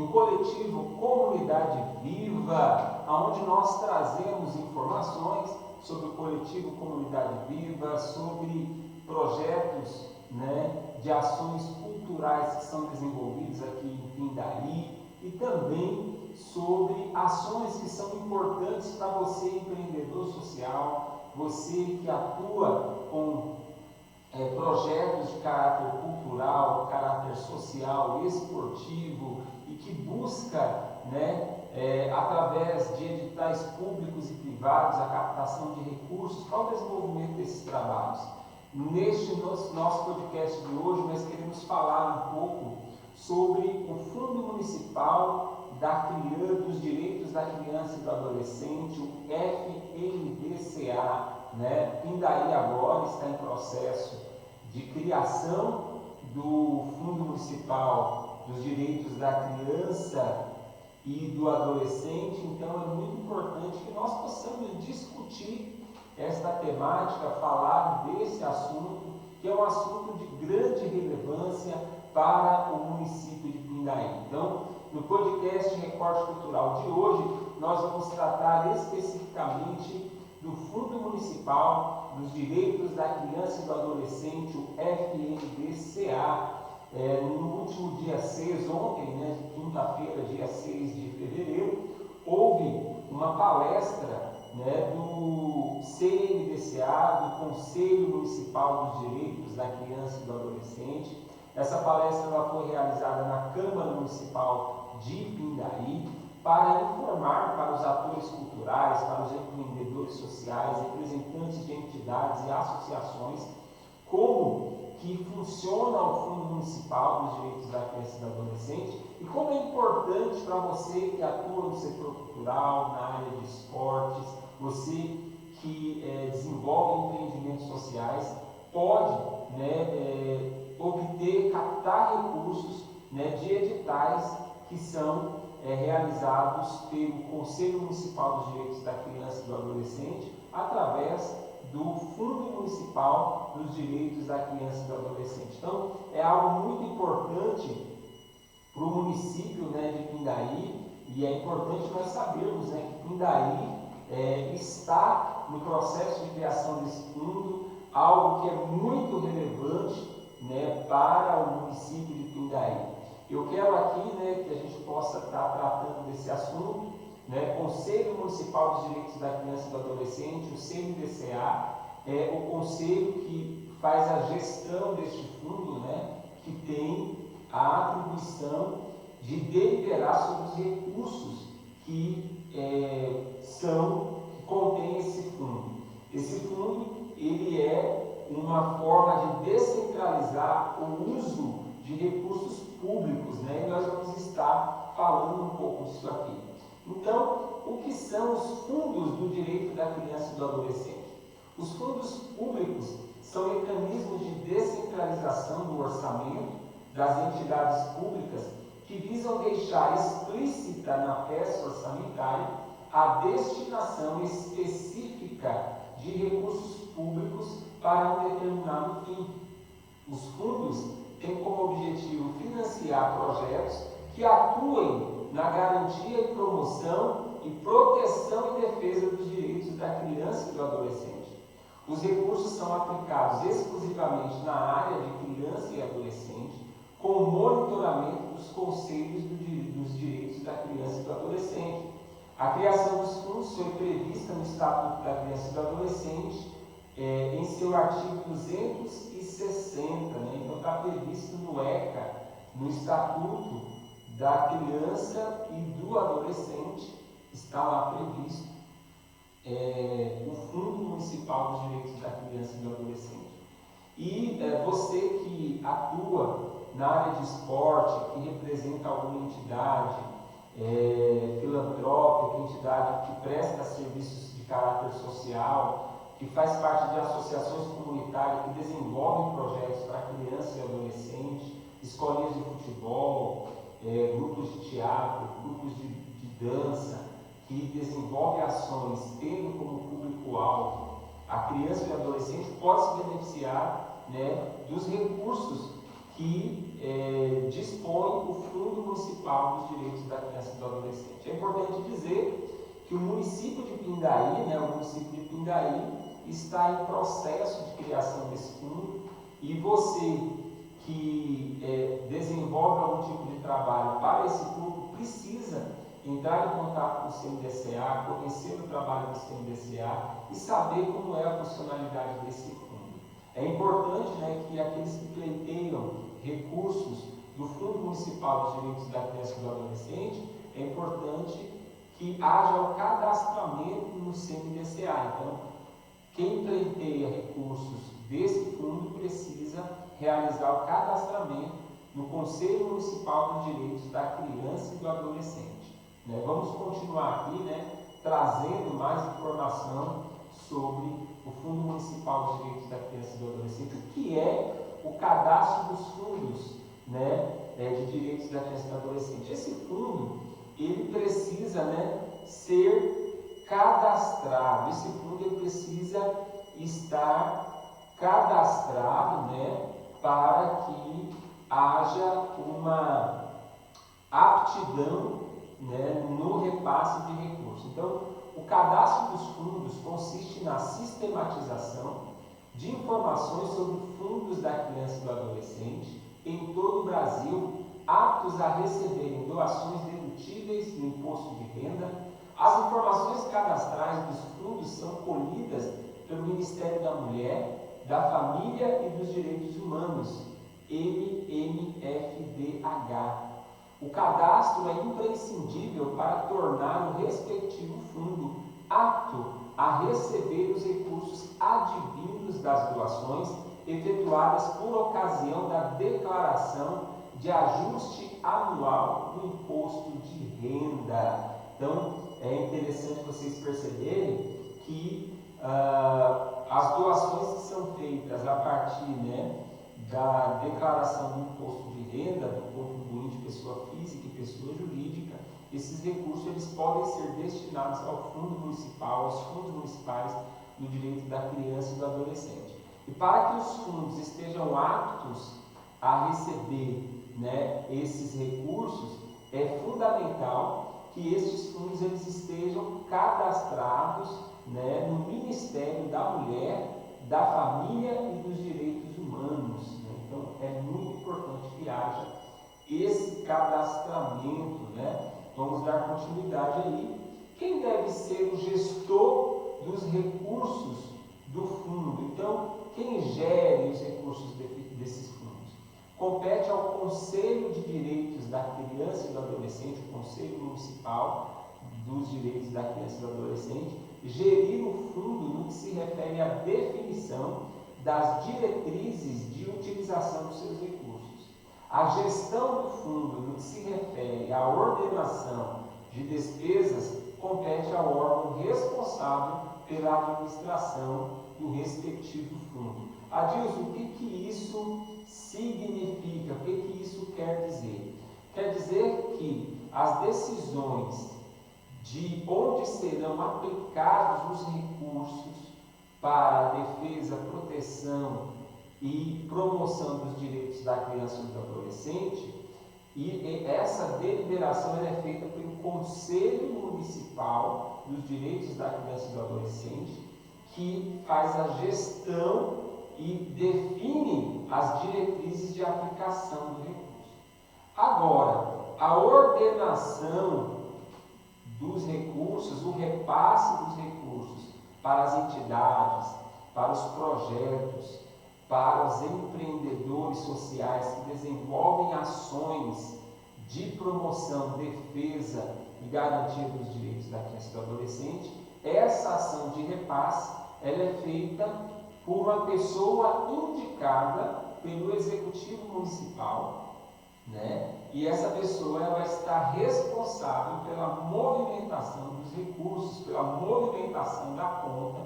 do coletivo Comunidade Viva, onde nós trazemos informações sobre o coletivo Comunidade Viva, sobre projetos, de ações culturais que são desenvolvidos aqui em Pindaí e também sobre ações que são importantes para você, empreendedor social, você que atua com projetos de caráter cultural, caráter social, esportivo e que busca, através de editais públicos e privados, a captação de recursos para o desenvolvimento desses trabalhos. Neste nosso podcast de hoje, nós queremos falar um pouco sobre o Fundo Municipal dos Direitos da Criança e do Adolescente, o FMDCA. Pindaí agora está em processo de criação do Fundo Municipal dos Direitos da Criança e do Adolescente, então é muito importante que nós possamos discutir esta temática, falar desse assunto, que é um assunto de grande relevância para o município de Pindaí. Então, no podcast Recorte Cultural de hoje, nós vamos tratar especificamente do Fundo Municipal dos Direitos da Criança e do Adolescente, o FMDCA. No último dia 6, ontem, quinta-feira, dia 6 de fevereiro, houve uma palestra do CMDCA, do Conselho Municipal dos Direitos da Criança e do Adolescente. Essa palestra ela foi realizada na Câmara Municipal de Pindaí para informar para os atores culturais, para os empreendedores sociais, representantes de entidades e associações, como que funciona o Fundo Municipal dos Direitos da Criança e do Adolescente e como é importante para você que atua no setor cultural, na área de esportes, você que desenvolve empreendimentos sociais, pode obter, captar recursos de editais que são realizados pelo Conselho Municipal dos Direitos da Criança e do Adolescente através do Fundo Municipal dos Direitos da Criança e do Adolescente. Então, é algo muito importante para o município de Pindaí, e é importante nós sabermos que Pindaí está no processo de criação desse fundo, algo que é muito relevante para o município de Pindaí. Eu quero aqui que a gente possa estar tratando desse assunto. Conselho Municipal dos Direitos da Criança e do Adolescente, o CMDCA, é o conselho que faz a gestão deste fundo, que tem a atribuição de deliberar sobre os recursos que contém esse fundo. Esse fundo ele é uma forma de descentralizar o uso de recursos públicos, e nós vamos estar falando um pouco disso aqui. Então, o que são os fundos do direito da criança e do adolescente? Os fundos públicos são mecanismos de descentralização do orçamento das entidades públicas que visam deixar explícita na peça orçamentária a destinação específica de recursos públicos para um determinado fim. Os fundos têm como objetivo financiar projetos que atuem na garantia e promoção e proteção e defesa dos direitos da criança e do adolescente. Os recursos são aplicados exclusivamente na área de criança e adolescente, com o monitoramento dos conselhos dos direitos da criança e do adolescente. A criação dos fundos foi prevista no Estatuto da Criança e do Adolescente, em seu artigo 260, então está previsto no ECA, no Estatuto da Criança e do Adolescente, está lá previsto o Fundo Municipal dos Direitos da Criança e do Adolescente. E você que atua na área de esporte, que representa alguma entidade filantrópica, entidade que presta serviços de caráter social, que faz parte de associações comunitárias que desenvolvem projetos para criança e adolescente, escolinhas de futebol, grupos de teatro, grupos de dança, que desenvolvem ações tendo como público-alvo a criança e o adolescente, pode se beneficiar dos recursos que dispõe o Fundo Municipal dos Direitos da Criança e do Adolescente. É importante dizer que o município de Pindaí, o município de Pindaí, está em processo de criação desse fundo, e você que desenvolve algum tipo de trabalho para esse fundo precisa entrar em contato com o CNDCA, conhecer o trabalho do CNDCA e saber como é a funcionalidade desse fundo. É importante que aqueles que pleiteiam recursos do Fundo Municipal dos Direitos da Criança e do Adolescente, é importante que haja o cadastramento no CNDCA. Então, quem pleiteia recursos desse fundo precisa realizar o cadastramento no Conselho Municipal dos Direitos da Criança e do Adolescente. Vamos continuar aqui trazendo mais informação sobre o Fundo Municipal dos Direitos da Criança e do Adolescente, o que é o cadastro dos fundos de direitos da criança e do adolescente. Esse fundo, ele precisa ser cadastrado, esse fundo ele precisa estar cadastrado para que haja uma aptidão no repasse de recursos. Então, o cadastro dos fundos consiste na sistematização de informações sobre fundos da criança e do adolescente em todo o Brasil, aptos a receberem doações dedutíveis do imposto de renda. As informações cadastrais dos fundos são colhidas pelo Ministério da Mulher, da Família e dos Direitos Humanos, MMFDH. O cadastro é imprescindível para tornar o respectivo fundo apto a receber os recursos advindos das doações efetuadas por ocasião da declaração de ajuste anual do imposto de renda. Então, é interessante vocês perceberem que as doações que são feitas a partir da declaração do imposto de renda do contribuinte, pessoa física e pessoa jurídica, esses recursos eles podem ser destinados ao Fundo Municipal, aos fundos municipais do direito da criança e do adolescente. E para que os fundos estejam aptos a receber esses recursos, é fundamental que estes fundos eles estejam cadastrados no Ministério da Mulher, da Família e dos Direitos Humanos. Então, é muito importante que haja esse cadastramento. Vamos dar continuidade aí. Quem deve ser o gestor dos recursos do fundo? Então, quem gere os recursos desses fundos? Compete ao Conselho de Direitos da Criança e do Adolescente, o Conselho Municipal dos Direitos da Criança e do Adolescente, gerir o fundo no que se refere à definição das diretrizes de utilização dos seus recursos. A gestão do fundo no que se refere à ordenação de despesas compete ao órgão responsável pela administração do respectivo fundo. Adilson, o que isso significa? O que isso quer dizer? Quer dizer que as decisões de onde serão aplicados os recursos para a defesa, proteção e promoção dos direitos da criança e do adolescente, e essa deliberação é feita pelo Conselho Municipal dos Direitos da Criança e do Adolescente, que faz a gestão e define as diretrizes de aplicação do recurso. Agora, a ordenação dos recursos, o repasse dos recursos para as entidades, para os projetos, para os empreendedores sociais que desenvolvem ações de promoção, defesa e garantia dos direitos da criança e do adolescente, essa ação de repasse ela é feita por uma pessoa indicada pelo Executivo Municipal, e essa pessoa ela está responsável pela movimentação dos recursos, pela movimentação da conta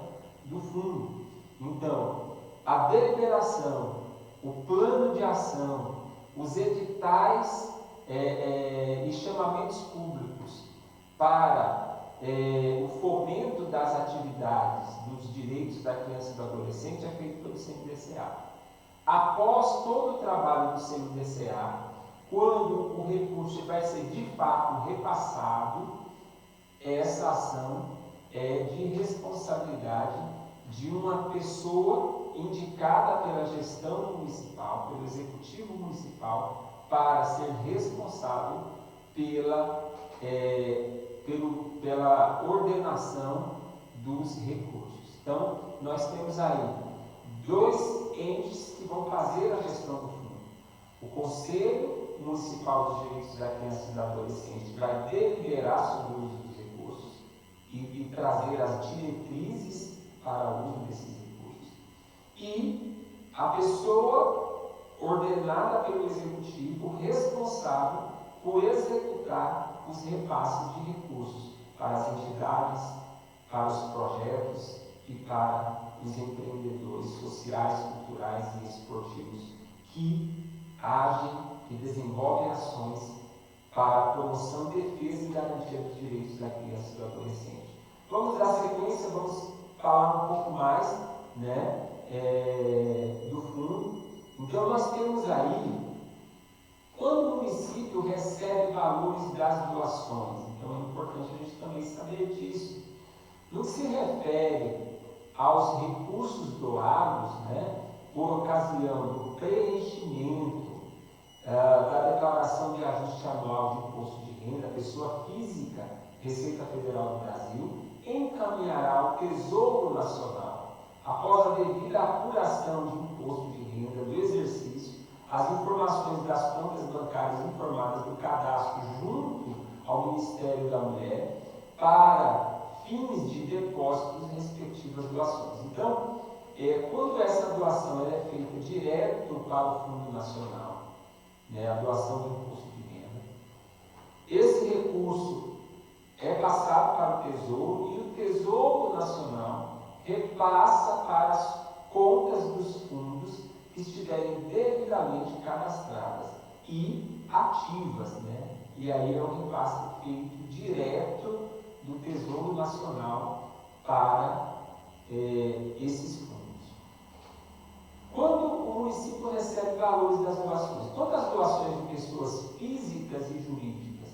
do fundo. Então, a deliberação, o plano de ação, os editais e chamamentos públicos para o fomento das atividades dos direitos da criança e do adolescente é feito pelo CNDCA. Após todo o trabalho do CNDCA, quando o recurso vai ser de fato repassado, essa ação é de responsabilidade de uma pessoa indicada pela gestão municipal, pelo executivo municipal, para ser responsável pela ordenação dos recursos. Então, nós temos aí dois entes que vão fazer a gestão do fundo. O Conselho Municipal dos Direitos da Criança e do Adolescente vai deliberar sobre o uso dos recursos e trazer as diretrizes para o uso desses recursos. E a pessoa ordenada pelo Executivo responsável por executar os repasses de recursos para as entidades, para os projetos e para os empreendedores sociais, culturais e esportivos que agem e desenvolvem ações para a promoção, defesa e garantia dos direitos da criança e do adolescente. Vamos dar sequência, vamos falar um pouco mais, do fundo. Então nós temos aí, quando o município recebe valores das doações, então é importante a gente também saber disso. No que se refere aos recursos doados, por ocasião do preenchimento da declaração de ajuste anual de imposto de renda, a pessoa física, Receita Federal do Brasil, encaminhará ao Tesouro Nacional, após a devida apuração de imposto de renda do exercício, as informações das contas bancárias informadas do cadastro junto ao Ministério da Mulher para fins de depósito das respectivas doações. Então, quando essa doação é feita direto para o Fundo Nacional, a doação do imposto de renda, esse recurso é passado para o Tesouro e o Tesouro Nacional repassa para as contas dos fundos que estiverem devidamente cadastradas e ativas, E aí é um repasse feito direto do Tesouro Nacional para esses fundos. Quando o município recebe valores das doações, todas as doações de pessoas físicas e jurídicas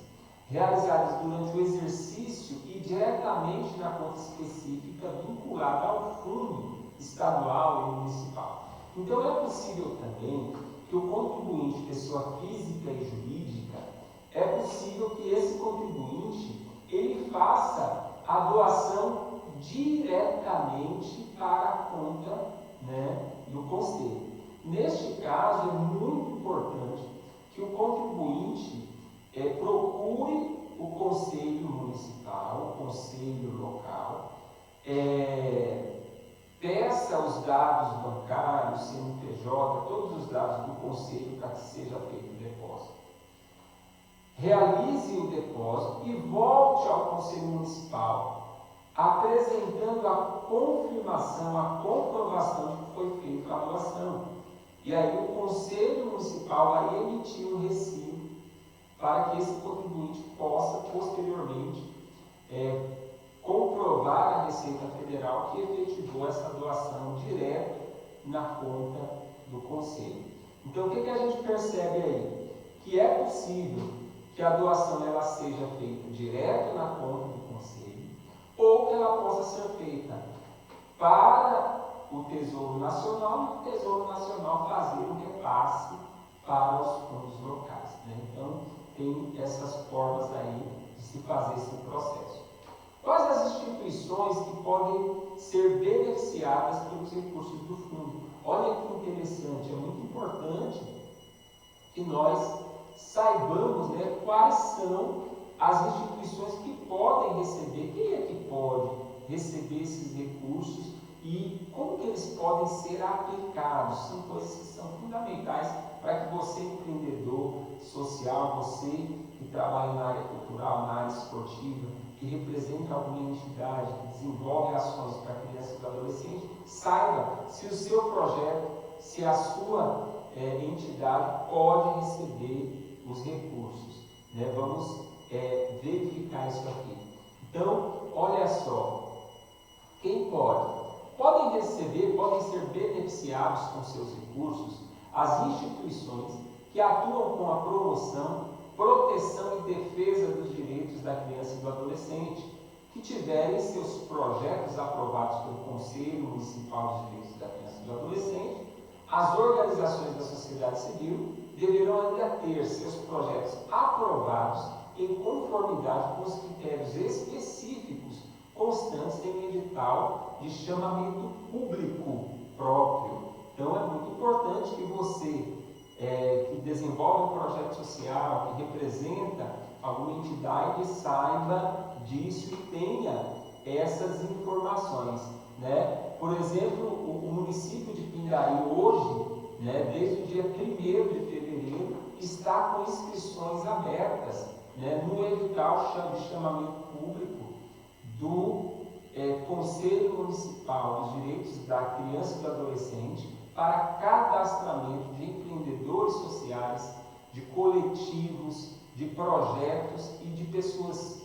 realizadas durante o exercício e diretamente na conta específica vinculada ao fundo estadual e municipal. Então é possível também que o contribuinte, pessoa física e jurídica, é possível que esse contribuinte ele faça a doação diretamente para a conta do Conselho. Neste caso, é muito importante que o contribuinte procure o Conselho Municipal, o Conselho Local, peça os dados bancários, CNPJ, todos os dados do Conselho para que seja feito o depósito. Realize o depósito e volte ao Conselho Municipal apresentando a confirmação, a comprovação de que foi feita a doação. E aí o Conselho Municipal vai emitir um recibo para que esse contribuinte possa, posteriormente, comprovar à Receita Federal que efetivou essa doação direto na conta do Conselho. Então, o que a gente percebe aí? Que é possível que a doação ela seja feita direto na conta do Conselho, ou que ela possa ser feita para o Tesouro Nacional e o Tesouro Nacional fazer um repasse para os fundos locais. Então, tem essas formas aí de se fazer esse processo. Quais as instituições que podem ser beneficiadas pelos recursos do fundo? Olha que interessante, é muito importante que nós saibamos quais são as instituições que podem receber, quem é que pode receber esses recursos e como que eles podem ser aplicados. São coisas que são fundamentais para que você, empreendedor social, você que trabalha na área cultural, na área esportiva, que representa alguma entidade, que desenvolve ações para criança e adolescente, saiba se o seu projeto, se a sua entidade pode receber os recursos. Vamos verificar isso aqui. Então, olha só, quem pode? podem ser beneficiados com seus recursos as instituições que atuam com a promoção, proteção e defesa dos direitos da criança e do adolescente, que tiverem seus projetos aprovados pelo Conselho Municipal dos Direitos da Criança e do Adolescente. As organizações da sociedade civil deverão ainda ter seus projetos aprovados em conformidade com os critérios específicos constantes em edital de chamamento público próprio. Então, é muito importante que você, que desenvolve um projeto social, que representa alguma entidade, saiba disso e tenha essas informações, né? Por exemplo, o município de Pindaí hoje, né, desde o dia 1º de fevereiro, está com inscrições abertas, né, no edital de chamamento público do Conselho Municipal dos Direitos da Criança e do Adolescente para cadastramento de empreendedores sociais, de coletivos, de projetos e de pessoas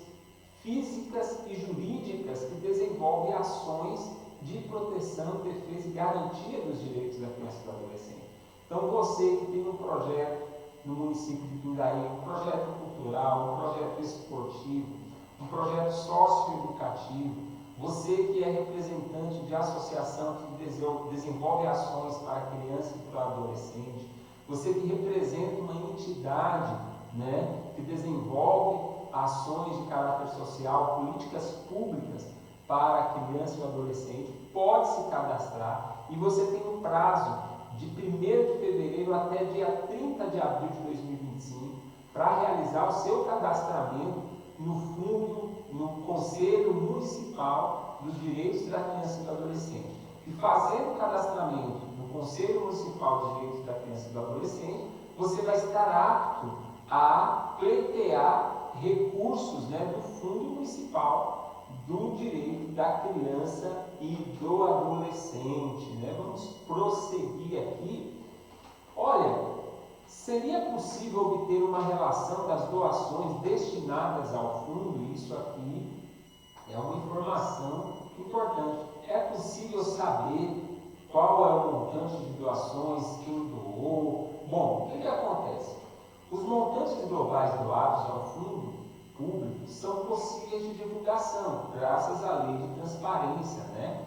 físicas e jurídicas que desenvolvem ações de proteção, defesa e garantia dos direitos da criança e do adolescente. Então, você que tem um projeto no município de Pindaí, um projeto cultural, um projeto esportivo, um projeto socioeducativo, você que é representante de associação que desenvolve ações para a criança e para o adolescente, você que representa uma entidade, né, que desenvolve ações de caráter social, políticas públicas para a criança e o adolescente, pode se cadastrar e você tem um prazo de 1º de fevereiro até dia 30 de abril de 2025 para realizar o seu cadastramento no fundo, no Conselho Municipal dos Direitos da Criança e do Adolescente. E fazendo o cadastramento no Conselho Municipal dos Direitos da Criança e do Adolescente, você vai estar apto a pleitear recursos, né, do Fundo Municipal do Direito da Criança e do Adolescente, né? Vamos prosseguir aqui. Olha, seria possível obter uma relação das doações destinadas ao fundo? Isso aqui é uma informação importante. É possível saber qual é o montante de doações, quem doou? Bom, o que acontece? Os montantes globais doados ao fundo público são possíveis de divulgação, graças à lei de transparência, né?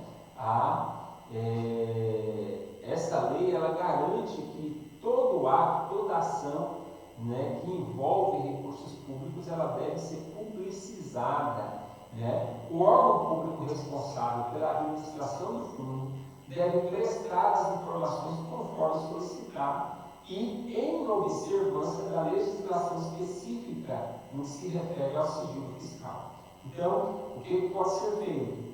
Essa lei, ela garante que todo ato, toda ação, né, que envolve recursos públicos, ela deve ser publicizada, né? O órgão público responsável pela administração do fundo deve prestar as informações conforme solicitado e em observância da legislação específica no que se refere ao sigilo fiscal. Então, o que pode ser feito?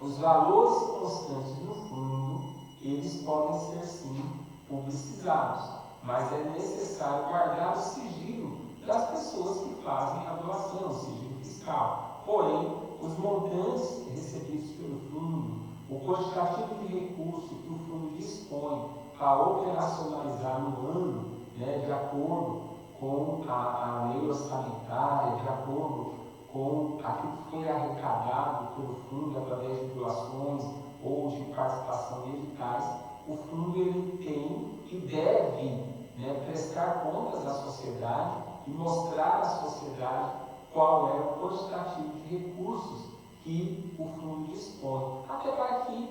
Os valores constantes do fundo, eles podem ser sim publicizados, mas é necessário guardar o sigilo das pessoas que fazem a doação, o sigilo fiscal. Porém, os montantes recebidos pelo fundo, o quantitativo de recursos que o fundo dispõe para operacionalizar no ano, né, de acordo com a lei orçamentária, de acordo com aquilo que foi arrecadado pelo fundo através de doações ou de participação em editais, o fundo ele tem e deve, né, prestar contas à sociedade e mostrar à sociedade qual é o quantitativo de recursos que o fundo dispõe, até para que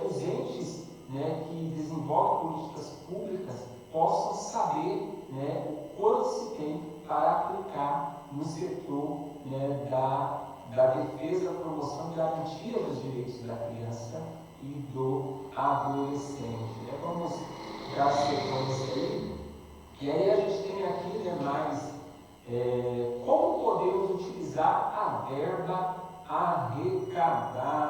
os entes, né, que desenvolvem políticas públicas possam saber, né, o quanto se tem para aplicar no setor, né, da defesa, promoção e garantia dos direitos da criança e do adolescente. Né? Vamos dar sequência aí. E aí a gente tem aqui, né, mais como podemos utilizar a verba arrecadada.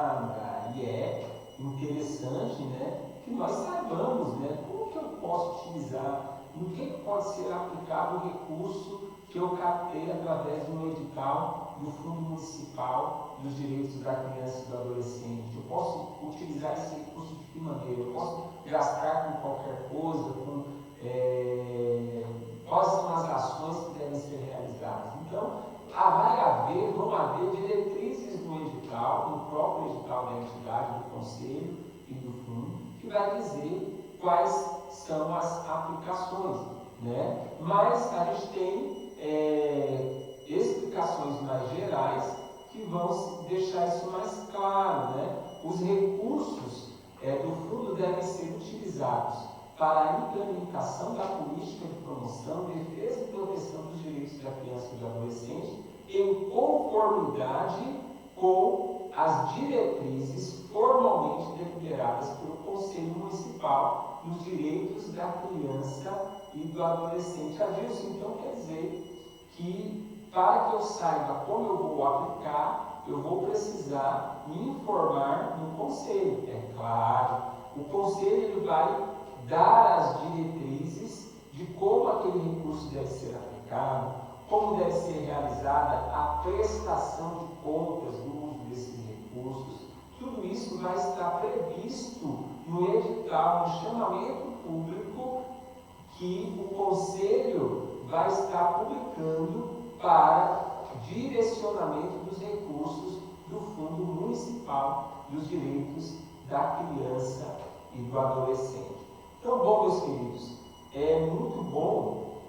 E é interessante, né, que nós saibamos, né, como que eu posso utilizar, no que pode ser aplicado o recurso que eu captei através de um edital do Fundo Municipal dos Direitos da Criança e do Adolescente. Eu posso utilizar esse recurso de que maneira? Eu posso gastar com qualquer coisa, quais são as ações que devem ser realizadas. Então, vão haver diretrizes no edital, no próprio edital da entidade, do Conselho, e do fundo, que vai dizer quais são as aplicações, né? Mas a gente tem explicações mais gerais que vão deixar isso mais claro, né? Os recursos do fundo devem ser utilizados para a implementação da política de promoção, defesa e proteção dos direitos da criança e do adolescente em conformidade com as diretrizes formalmente deliberadas pelo Conselho Municipal dos Direitos da Criança e do Adolescente. Adilson, então quer dizer que para que eu saiba como eu vou aplicar, eu vou precisar me informar no Conselho. É claro, o Conselho ele vai dar as diretrizes de como aquele recurso deve ser aplicado, como deve ser realizada a prestação de contas do uso desses recursos. Tudo isso vai estar previsto no edital, no chamamento público que o Conselho vai estar publicando para direcionamento dos recursos do Fundo Municipal dos Direitos da Criança e do Adolescente. Então, bom, meus queridos, é muito bom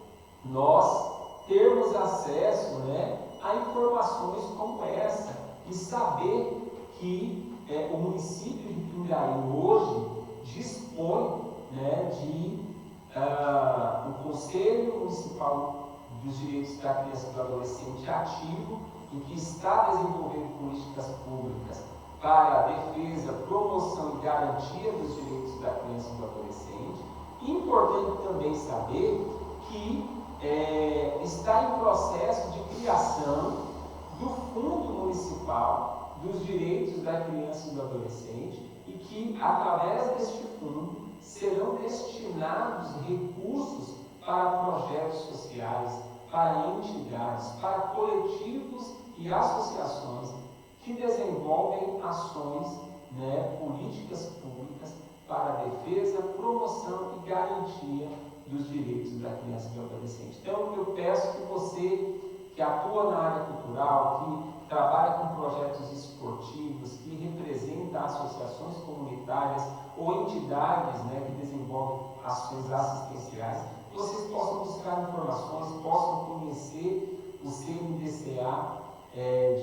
nós termos acesso, né, a informações como essa e saber que o município de Pindaí hoje dispõe, né, de um Conselho Municipal dos Direitos da Criança e do Adolescente ativo, em que está desenvolvendo políticas públicas para a defesa, promoção e garantia dos direitos da criança e do adolescente. Importante também saber que está em processo de criação do Fundo Municipal dos Direitos da Criança e do Adolescente e que, através deste fundo, serão destinados recursos para projetos sociais, para entidades, para coletivos e associações que desenvolvem ações, né, políticas públicas para a defesa, promoção e garantia dos direitos da criança e do adolescente. Então, eu peço que você que atua na área cultural, que trabalha com projetos esportivos, que representa associações comunitárias ou entidades, né, que desenvolvem ações assistenciais, vocês possam buscar informações, possam conhecer o CMDCA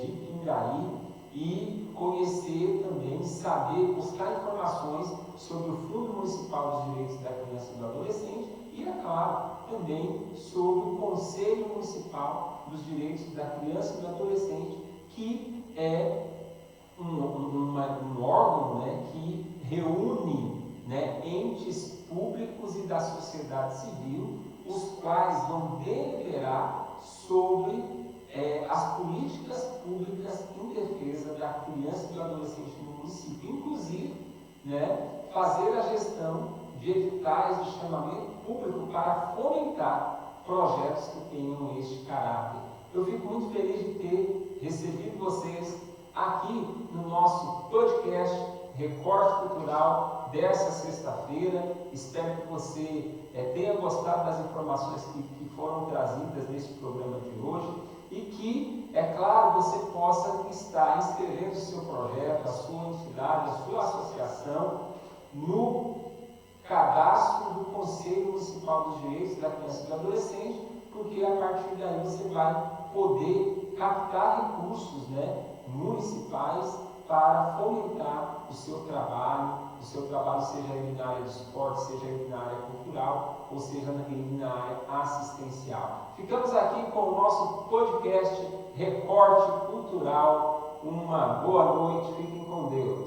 de Pindaí e conhecer também, saber, buscar informações sobre o Fundo Municipal dos Direitos da Criança e do Adolescente e, é claro, também sobre o Conselho Municipal dos Direitos da Criança e do Adolescente, que é um órgão, né, que reúne, né, entes públicos e da sociedade civil, os quais vão deliberar sobre as políticas públicas em defesa da criança e do adolescente no município, inclusive, né, fazer a gestão de editais de chamamento público para fomentar projetos que tenham este caráter. Eu fico muito feliz de ter recebido vocês aqui no nosso podcast Recorte Cultural dessa sexta-feira. Espero que você tenha gostado das informações que foram trazidas nesse programa de hoje e que, é claro, você possa estar inscrevendo o seu projeto, a sua entidade, a sua associação no cadastro do Conselho Municipal dos Direitos da Criança e do Adolescente, porque a partir daí você vai poder captar recursos, né, municipais para fomentar o seu trabalho seja ele na área do esporte, seja ele na área cultural, ou seja ele na área assistencial. Ficamos aqui com o nosso podcast Recorte Cultural. Uma boa noite, fiquem com Deus.